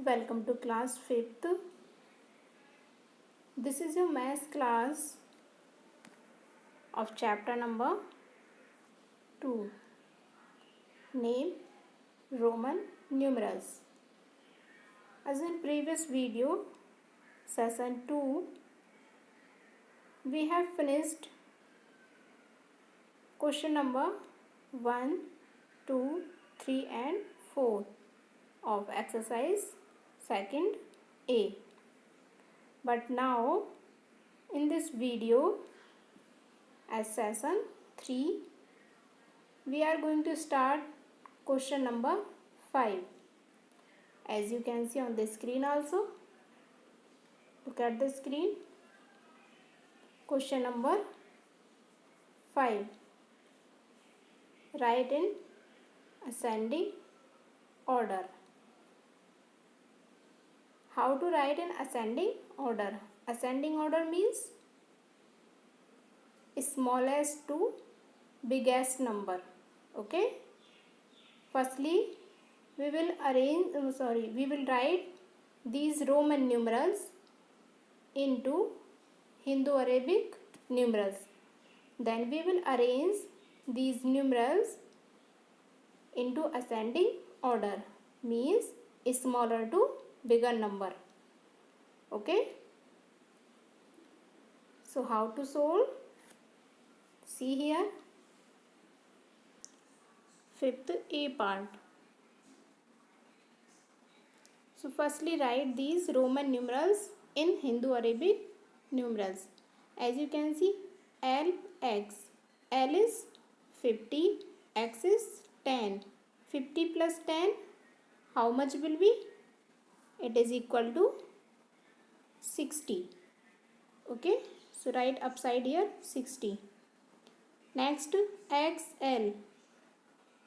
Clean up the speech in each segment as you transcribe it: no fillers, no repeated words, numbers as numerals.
welcome to class 5th. This is your math class of chapter number 2. Name Roman numerals. As in previous video, session 2, we have finished question number 1, 2, 3 and 4 of exercise second A. But now in this video, as session 3, we are going to start question number 5. As you can see on the screen also, look at the screen. Question number 5. Write in ascending order. How to write in ascending order? Ascending order means smallest to biggest number. Okay. Firstly, we will write these Roman numerals into Hindu-Arabic numerals. Then we will arrange these numerals into ascending order, means smaller to bigger number. Okay. So how to solve? See here. Fifth A part. So firstly write these Roman numerals in Hindu-Arabic numerals. As you can see, LX. L is 50, X is 10. 50 plus 10, how much will be? It is equal to 60. Okay, so write upside here 60. Next, XL.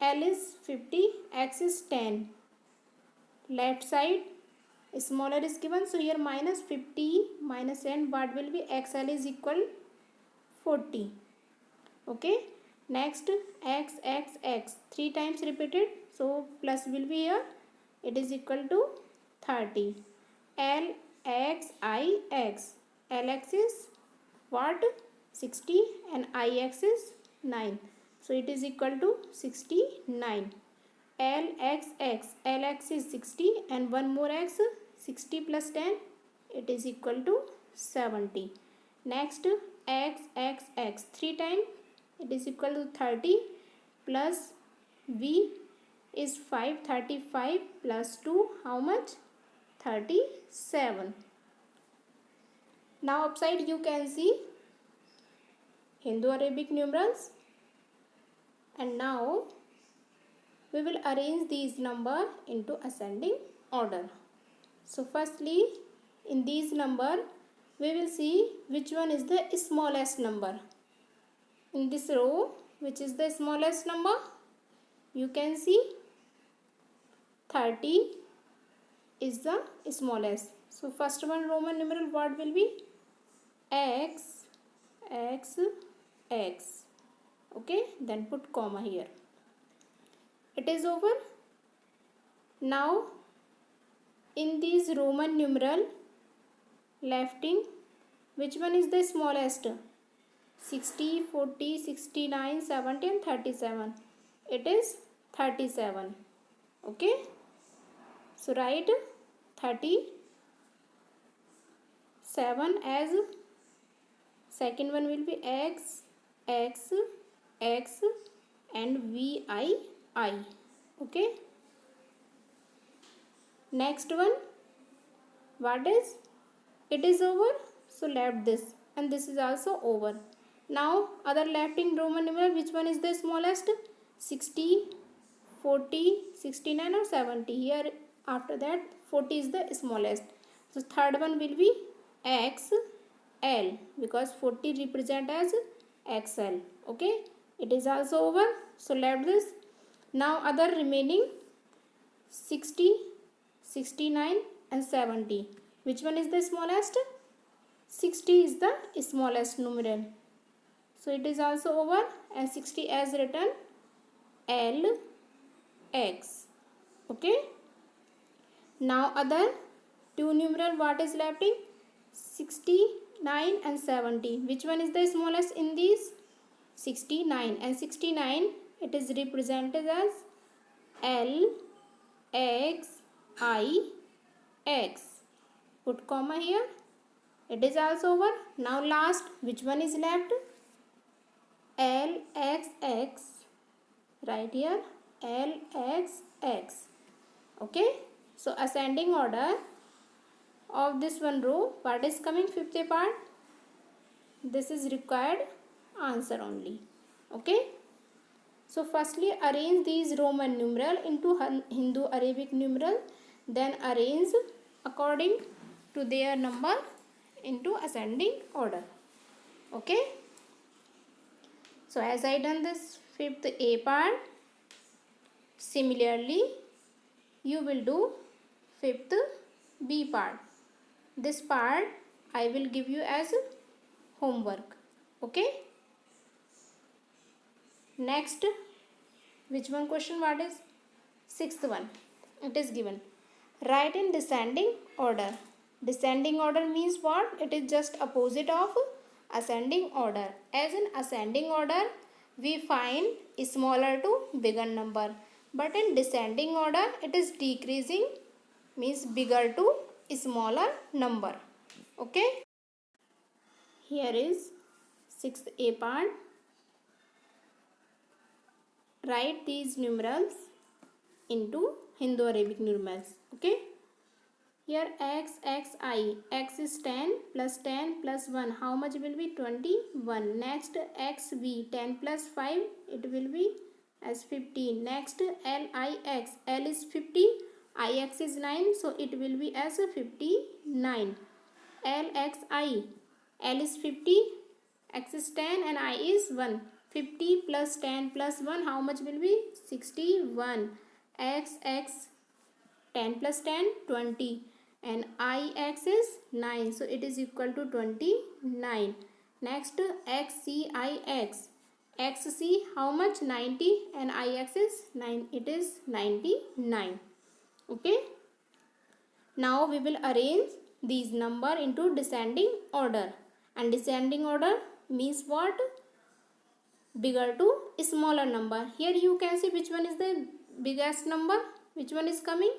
L is 50, X is 10. Left side smaller is given, so here minus 50 minus 10, what will be? XL is equal 40. Okay. Next, XXX, 3 times repeated, so plus will be here. It is equal to 30. LXIX. LX is what? 60 and IX is 9. So it is equal to 69. LXX. LX is 60 and one more X. 60 plus 10. It is equal to 70. Next, XXX. 3 times. It is equal to 30 plus V is 5. 35 plus 2. How much? 37. Now upside you can see Hindu-Arabic numerals. And now we will arrange these number into ascending order. So firstly, in these number, we will see which one is the smallest number. In this row, which is the smallest number? You can see 30 is the smallest. So first one Roman numeral, what will be? X, X, X. Okay, then put comma here. It is over. Now, in these Roman numeral, lefting, which one is the smallest? 60, 40, 69, 70 and 37. It is 37. Okay. So write 37 as second one will be X, X, X and VI. Okay. Next one, what is? It is over. So left this and this is also over. Now other lefting Roman numeral, which one is the smallest? 60, 40, 69 or 70. Here after that 40 is the smallest. So third one will be XL because 40 represent as XL. Okay. It is also over. So left this. Now other remaining 60, 69 and 70. Which one is the smallest? 60 is the smallest numeral. So it is also over and 60 as written LX. Okay. Now other two numeral, what is left in? 69 and 70. Which one is the smallest in these? 69. And 69, it is represented as L X I X. Put comma here. It is also over. Now last, which one is left? L X X. Right here, L X X. Okay. So ascending order of this one row, what is coming? Fifth part. This is required answer only. Okay. So firstly arrange these Roman numeral into Hindu Arabic numeral, then arrange according to their number into ascending order. Okay. So as I done this fifth A part, similarly you will do fifth B part. This part I will give you as homework. Okay. Next, which one question? What is sixth one? It is given. Write in descending order. Descending order means what? It is just opposite of ascending order. As in ascending order, we find smaller to bigger number. But in descending order, it is decreasing, means bigger to smaller number. Okay. Here is sixth A part. Write these numerals into Hindu Arabic numerals. Okay. Here x, x, I. X is 10 plus 10 plus 1. How much will be? 21. Next x, v. 10 plus 5. It will be as 15. Next L, I, x. L is 50. I, x is 9. So it will be as 59. L, x, I. L is 50. X is 10 and I is 1. 50 plus 10 plus 1. How much will be? 61. X, x. 10 plus 10, 20. And Ix is 9. So it is equal to 29. Next, XCIX. XC, how much? 90. And Ix is 9. It is 99. Okay. Now we will arrange these number into descending order. And descending order means what? Bigger to smaller number. Here you can see which one is the biggest number. Which one is coming?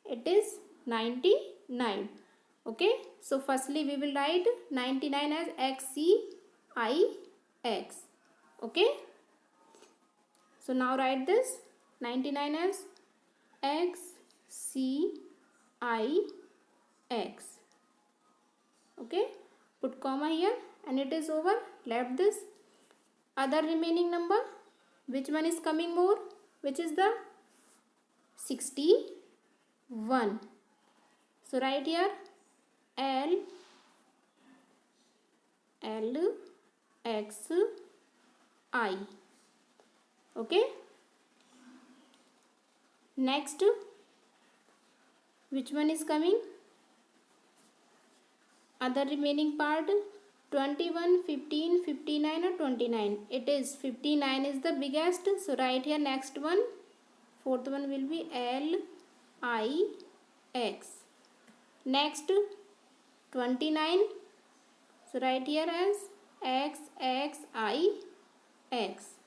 It is 99. Okay. So firstly we will write 99 as XCIX. Okay. So now write this 99 as XCIX. Okay. Put comma here and it is over. Left this. Other remaining number. Which one is coming more? Which is the 61. So write here L X I. Okay. Next, which one is coming? Other remaining part 21, 15, 59 or 29. It is 59 is the biggest. So write here next one. Fourth one will be LIX. Next 29. So write here as XXIX.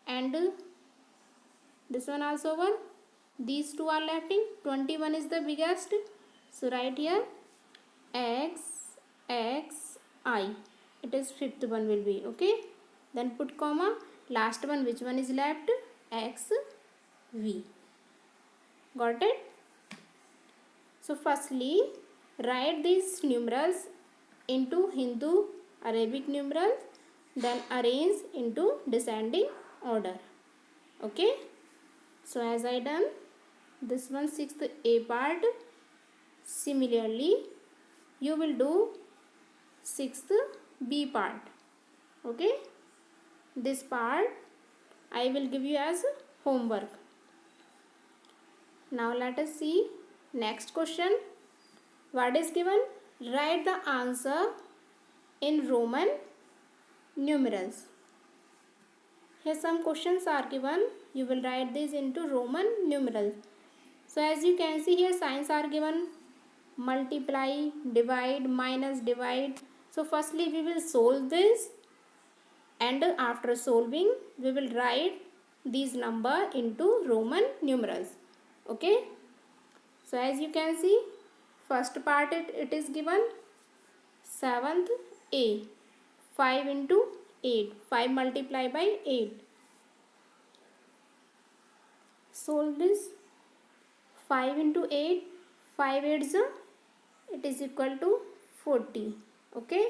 And this one also over. These two are left in. 21 is the biggest. So write here XXI. It is fifth one will be. Okay. Then put comma. Last one, which one is left? XV. Got it? So firstly, write these numerals into Hindu Arabic numerals, then arrange into descending order. Okay. So as I done this one sixth A part, similarly you will do sixth B part. Okay. This part I will give you as homework. Now let us see next question. What is given? Write the answer in Roman numerals. Here some questions are given. You will write this into Roman numerals. So as you can see here, signs are given: multiply, divide, minus, divide. So firstly we will solve this, and after solving we will write these number into Roman numerals. Okay, so as you can see, first part it is given 7th A, 5 into 8, 5 multiply by 8. Solve this. 5 into 8, 5 8s, it is equal to 40. Okay,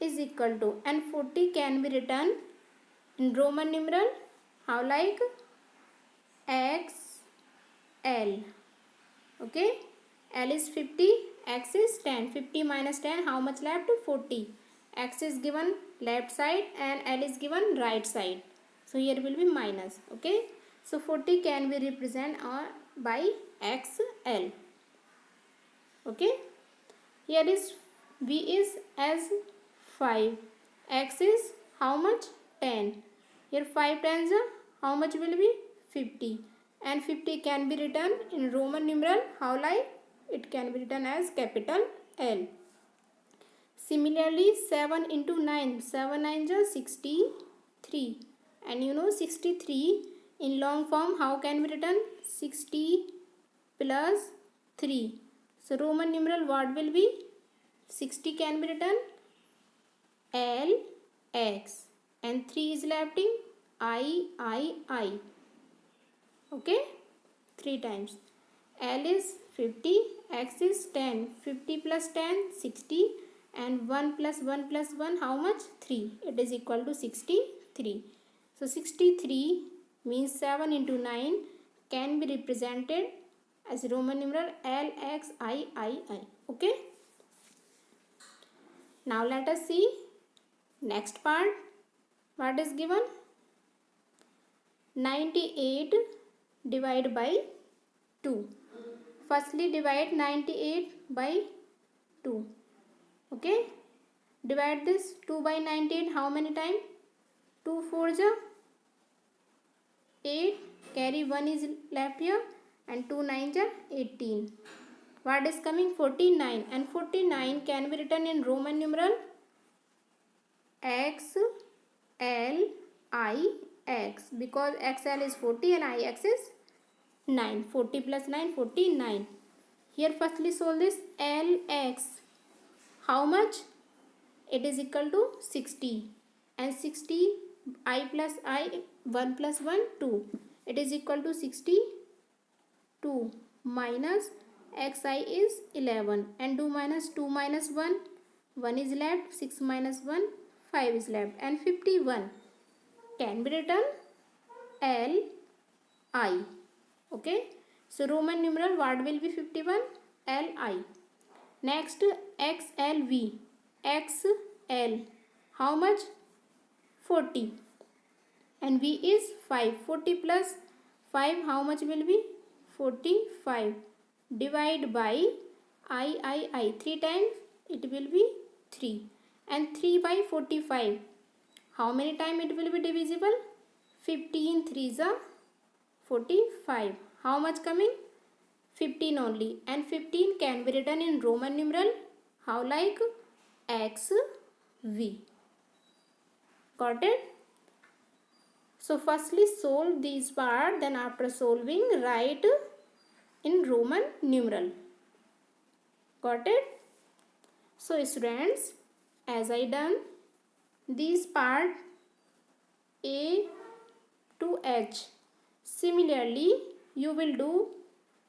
is equal to, and 40 can be written in Roman numeral how, like X L. Okay, L is 50, X is 10. 50 minus 10, how much left? 40. X is given left side and L is given right side, so here will be minus. Okay, so 40 can be represented by XL. Okay, here is V is as 5, X is how much? 10. Here 5 times how much will be? 50, and 50 can be written in Roman numeral how, like it can be written as capital L. Similarly 7 into 9, 7 9s are 63, and you know 63 in long form how can be written? 60 plus 3. So Roman numeral what will be? 60 can be written LX, and 3 is left in I. Okay, 3 times. L is 50, X is 10. 50 plus 10, 60, and 1 plus 1 plus 1 how much? 3. It is equal to 63. So 63 means 7 into 9 can be represented as Roman numeral LXII. Okay, now let us see next part. What is given? 98 divided by 2. Firstly divide 98 by 2. Okay, divide this 2 by 98 how many times? 2 4s are 8, carry 1 is left here, and 2 9s are 18. What is coming? 49, and 49 can be written in Roman numeral XLIX, because XL is 40 and IX is 9. 40 plus 9, 49. Here firstly solve this. LX how much? It is equal to 60, and 60 I plus I, 1 plus 1 2, it is equal to 62, minus XI is 11, and 2 minus 2 minus 1, 1 is left, 6 minus 1, 5 is left, and 51 can be written LI. Okay, so Roman numeral what will be 51? LI. Next XLV. XL how much? 40, and V is 5. 40 plus 5 how much will be? 45. Divide by I 3 times, it will be 3, and 3 by 45 how many times it will be divisible? 15 3s are 45. How much coming? 15 only, and 15 can be written in Roman numeral how, like XV. Got it? So firstly solve these part, then after solving write in Roman numeral. Got it? So students, as I done these part A to H, similarly you will do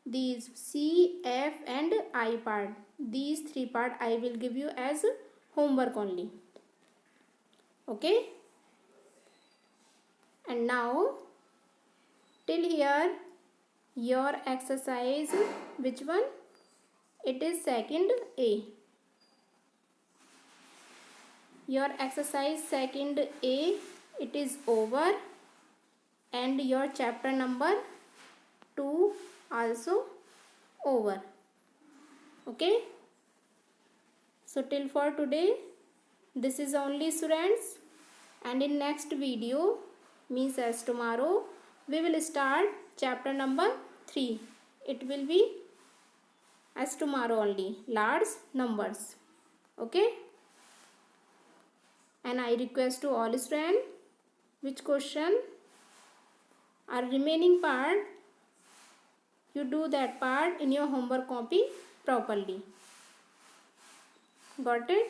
these C, F and I part. These 3 part I will give you as homework only. Okay, and now till here your exercise, which one? It is second A. Your exercise second A, it is over, and your chapter number 2 also over. Okay, so till for today this is only students, and in next video means as tomorrow we will start chapter number 3. it will be as tomorrow only, large numbers. Okay, and I request to all students, which question are remaining part, you do that part in your homework copy properly. Got it?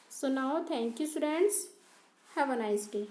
So now thank you students, have a nice day.